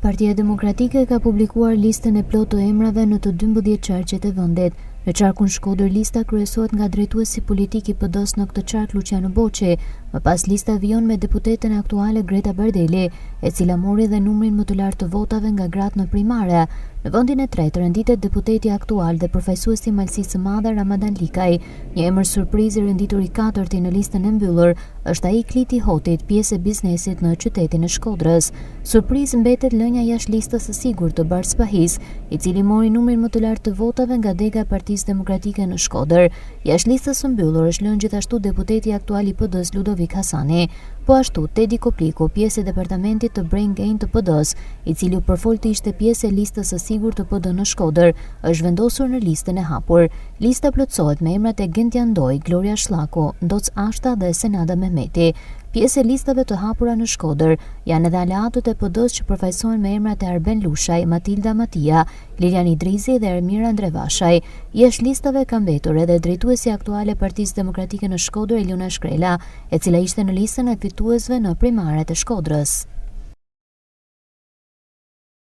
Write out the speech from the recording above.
Partia Demokratike ka publikuar listën e plotë të emrave në të 12 qarqet e vendit. Në qarkun Shkodër lista kryesohet nga drejtuesi politik i PD-s në këtë qark Luciano Boçi, më pas lista vijon me deputeten aktuale Greta Bardeli, e cila mori dhe numrin më të lartë të votave nga gratë në primare. Në vendin e tretë renditet deputeti aktual dhe përfaqësuesi i Malësisë së Madhe Ramadan Likaj. Një emër surprizë i renditur i katërti në listën e mbyllur është ai Kliti Hotit, pjesë e biznesit në qytetin e Shkodrës. Surprizë mbetet lënia jashtë listës së sigurt të Bars Pahis, i cili mori numrin më të lartë të votave nga dega e Partisë Demokratike në Shkodër. Jashtë listës së mbyllur është lënë gjithashtu deputeti aktual i PD-s Ludovik Hasani, po ashtu Tedi Kopliku, pjesë e departamentit të Brain Gain të PD-s, i cili u përfol të ishte pjesë e listës së sigurt të PD në Shkodër, është vendosur në listën e hapur. Lista plotësohet me emrat e Gentian Doj, Gloria Shlaku, Ndoc Ashta dhe Senada Mehmeti. Pjesë e listave të hapura në Shkodër janë edhe aleatët e PD-s që përfaqësohen me emrat e Arben Lushaj, Matilda Matia, Lilian Idrizi dhe Ermira Andrevashaj. Jashtë listave ka mbetur edhe drejtuesi aktuale e Partisë Demokratike në Shkodër Elona Shkrela, e cila ishte në listën e fituesve në primaret e Shkodrës.